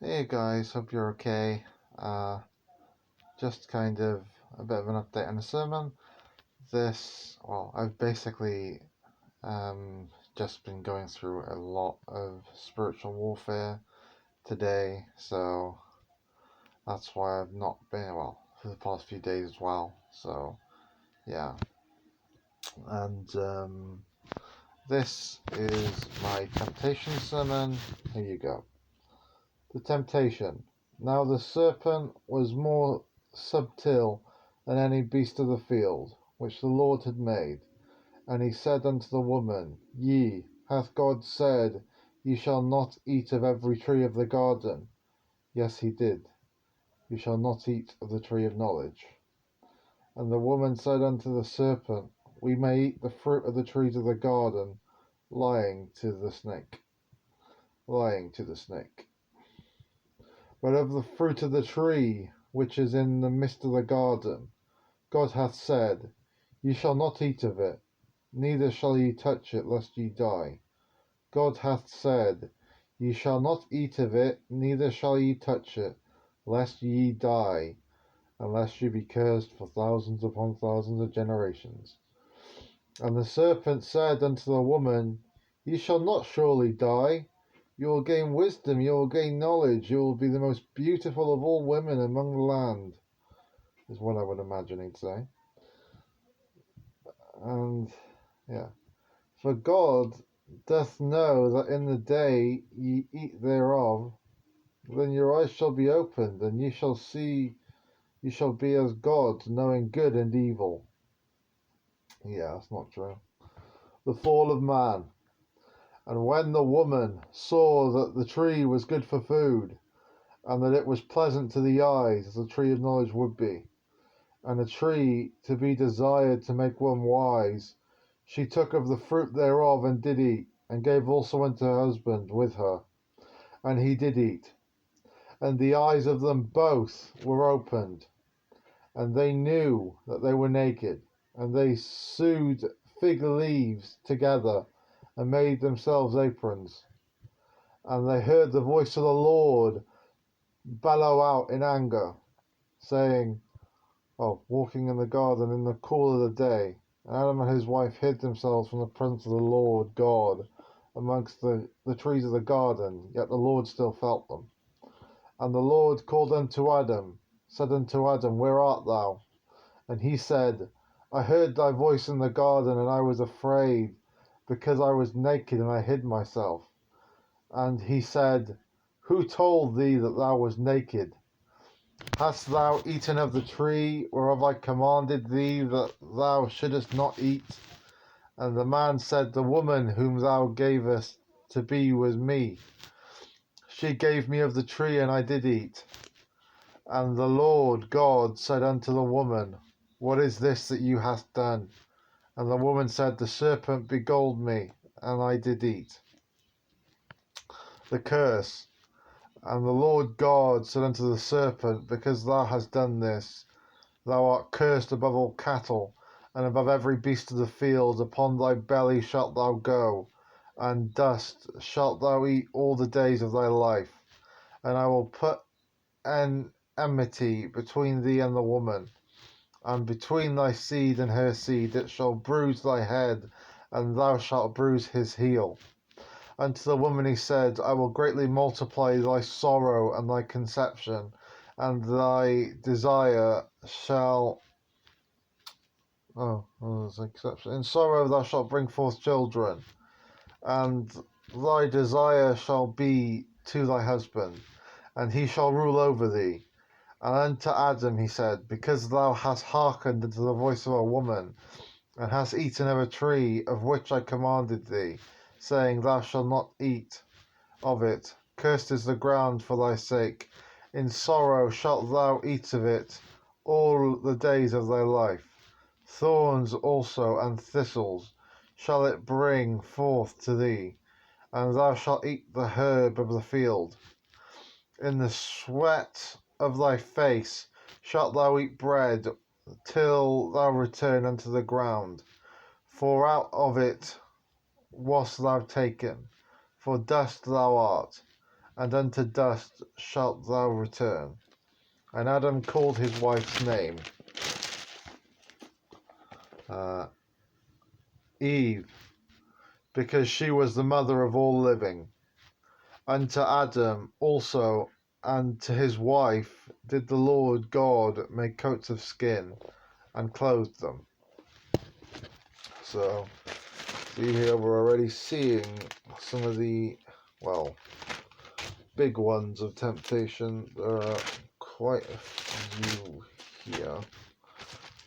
Hey guys, hope you're okay. Uh, just kind of a bit of an update on the sermon. I've basically just been going through a lot of spiritual warfare today, so that's why I've not been, for the past few days as well. So, yeah. And this is my temptation sermon. Here you go. The temptation. Now the serpent was more subtle than any beast of the field, which the Lord had made. And he said unto the woman, hath God said, Ye shall not eat of every tree of the garden? Yes, he did. You shall not eat of the tree of knowledge. And the woman said unto the serpent, We may eat the fruit of the trees of the garden, lying to the snake. Lying to the snake. But of the fruit of the tree which is in the midst of the garden, God hath said, Ye shall not eat of it, neither shall ye touch it, lest ye die. God hath said, Ye shall not eat of it, neither shall ye touch it, lest ye die, unless ye be cursed for thousands upon thousands of generations. And the serpent said unto the woman, Ye shall not surely die. You will gain wisdom, you will gain knowledge, you will be the most beautiful of all women among the land, is what I would imagine he'd say. And, yeah. For God doth know that in the day ye eat thereof, then your eyes shall be opened, and ye shall be as gods, knowing good and evil. Yeah, that's not true. The fall of man. And when the woman saw that the tree was good for food, and that it was pleasant to the eyes, as the tree of knowledge would be, and a tree to be desired to make one wise, she took of the fruit thereof and did eat, and gave also unto her husband with her, and he did eat. And the eyes of them both were opened, and they knew that they were naked, and they sewed fig leaves together, and made themselves aprons. And they heard the voice of the Lord bellow out in anger, saying, walking in the garden in the cool of the day, Adam and his wife hid themselves from the presence of the Lord God amongst the trees of the garden, yet the Lord still felt them. And the Lord called unto Adam, said unto Adam, Where art thou? And he said, I heard thy voice in the garden, and I was afraid, because I was naked, and I hid myself. And he said, Who told thee that thou wast naked? Hast thou eaten of the tree whereof I commanded thee that thou shouldest not eat? And the man said, The woman whom thou gavest to be with me, she gave me of the tree, and I did eat. And the Lord God said unto the woman, What is this that you hast done? And the woman said, The serpent beguiled me, and I did eat. The curse. And the Lord God said unto the serpent, Because thou hast done this, thou art cursed above all cattle, and above every beast of the field. Upon thy belly shalt thou go, and dust shalt thou eat all the days of thy life. And I will put an enmity between thee and the woman, and between thy seed and her seed. It shall bruise thy head, and thou shalt bruise his heel. Unto the woman he said, I will greatly multiply thy sorrow and thy conception, and thy desire shall... In sorrow thou shalt bring forth children, and thy desire shall be to thy husband, and he shall rule over thee. And unto Adam he said, Because thou hast hearkened unto the voice of a woman, and hast eaten of a tree of which I commanded thee, saying, Thou shalt not eat of it. Cursed is the ground for thy sake. In sorrow shalt thou eat of it all the days of thy life. Thorns also and thistles shall it bring forth to thee, and thou shalt eat the herb of the field. In the sweat of thy face shalt thou eat bread, till thou return unto the ground. For out of it wast thou taken, for dust thou art, and unto dust shalt thou return. And Adam called his wife's name Eve, because she was the mother of all living. Unto Adam also and to his wife did the Lord God make coats of skin and clothed them. So, see here, we're already seeing some of the, well, big ones of temptation. There are quite a few here.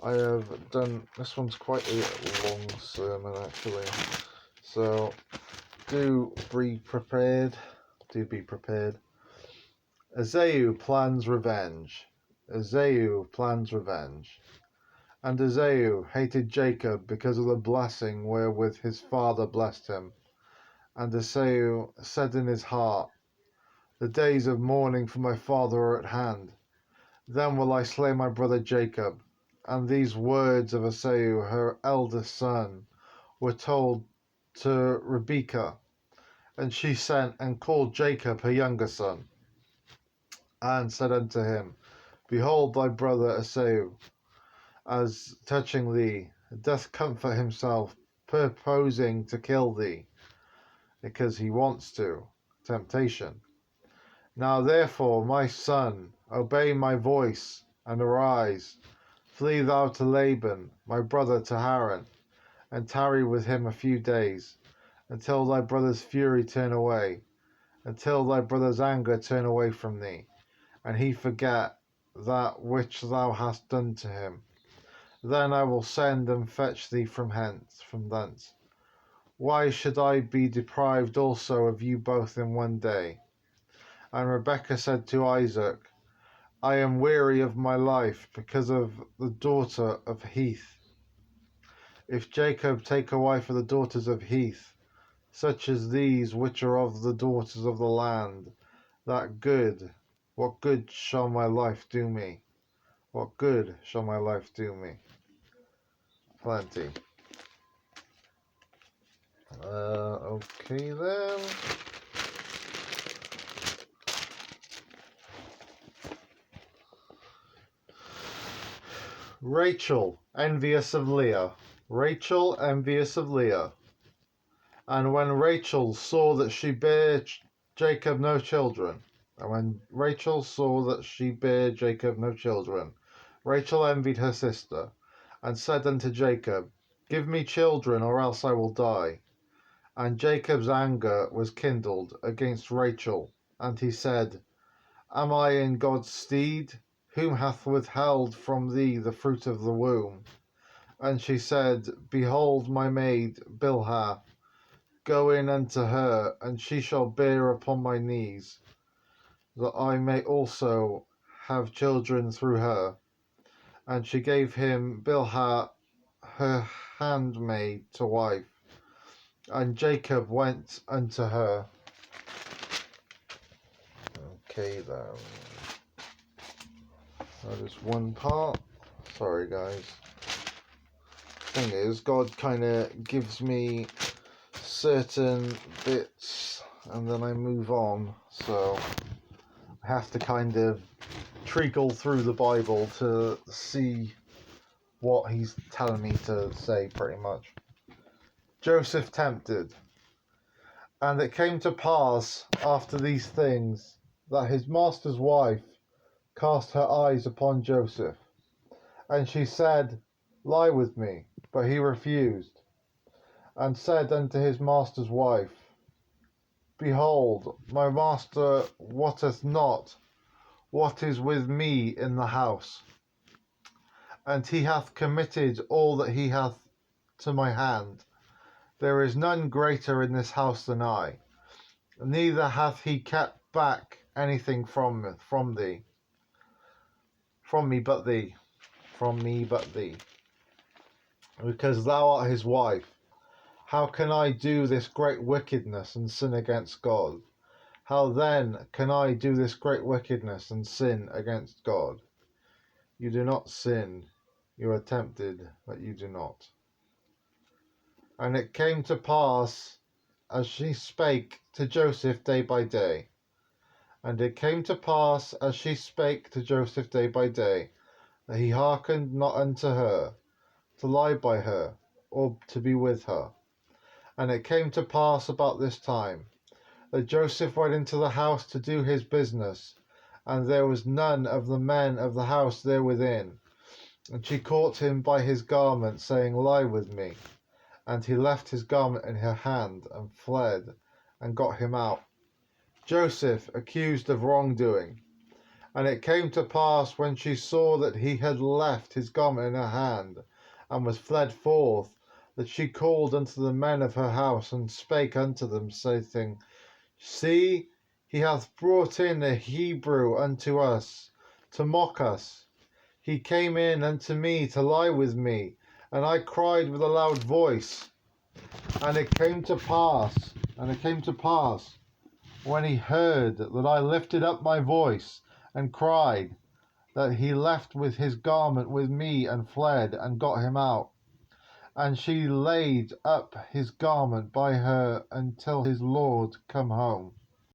I have done, this one's quite a long sermon actually, so do be prepared. Esau plans revenge. Esau plans revenge. And Esau hated Jacob because of the blessing wherewith his father blessed him. And Esau said in his heart, the days of mourning for my father are at hand. Then will I slay my brother Jacob. And these words of Esau, her eldest son, were told to Rebekah. And she sent and called Jacob her younger son, and said unto him, behold, thy brother Esau, as touching thee, doth comfort himself, purposing to kill thee, because he wants to. Temptation. Now therefore, my son, obey my voice, and arise. Flee thou to Laban, my brother, to Haran, and tarry with him a few days, until thy brother's fury turn away, until thy brother's anger turn away from thee, and he forget that which thou hast done to him. Then I will send and fetch thee from thence. Why should I be deprived also of you both in one day? And Rebekah said to Isaac, I am weary of my life because of the daughter of Heth. If Jacob take a wife of the daughters of Heth, such as these which are of the daughters of the land, what good shall my life do me? What good shall my life do me? Plenty. Okay then. Rachel, envious of Leah. Rachel, envious of Leah. And when Rachel saw that she bare Jacob no children, Rachel envied her sister, and said unto Jacob, give me children, or else I will die. And Jacob's anger was kindled against Rachel, and he said, am I in God's stead, whom hath withheld from thee the fruit of the womb? And she said, behold my maid Bilhah, go in unto her, and she shall bear upon my knees, that I may also have children through her. And she gave him Bilhah her handmaid to wife, and Jacob went unto her. Okay then. That is one part. Sorry guys. Thing is, God kind of gives me certain bits and then I move on, so I have to kind of treacle through the Bible to see what he's telling me to say, pretty much. Joseph tempted. And it came to pass after these things that his master's wife cast her eyes upon Joseph, and she said, lie with me. But he refused, and said unto his master's wife, behold, my master wotteth not what is with me in the house, and he hath committed all that he hath to my hand. There is none greater in this house than I, neither hath he kept back anything from me but thee, because thou art his wife. How can I do this great wickedness and sin against God? How then can I do this great wickedness and sin against God? You do not sin, you are tempted, but you do not. And it came to pass, as she spake to Joseph day by day, And it came to pass, as she spake to Joseph day by day, that he hearkened not unto her, to lie by her, or to be with her. And it came to pass about this time, that Joseph went into the house to do his business, and there was none of the men of the house there within. And she caught him by his garment, saying, Lie with me. And he left his garment in her hand, and fled, and got him out. Joseph accused of wrongdoing. And it came to pass, when she saw that he had left his garment in her hand, and was fled forth, that she called unto the men of her house, and spake unto them, saying, See, he hath brought in a Hebrew unto us, to mock us. He came in unto me to lie with me, and I cried with a loud voice. And it came to pass, when he heard that I lifted up my voice and cried, that he left with his garment with me, and fled, and got him out. And she laid up his garment by her until his lord come home.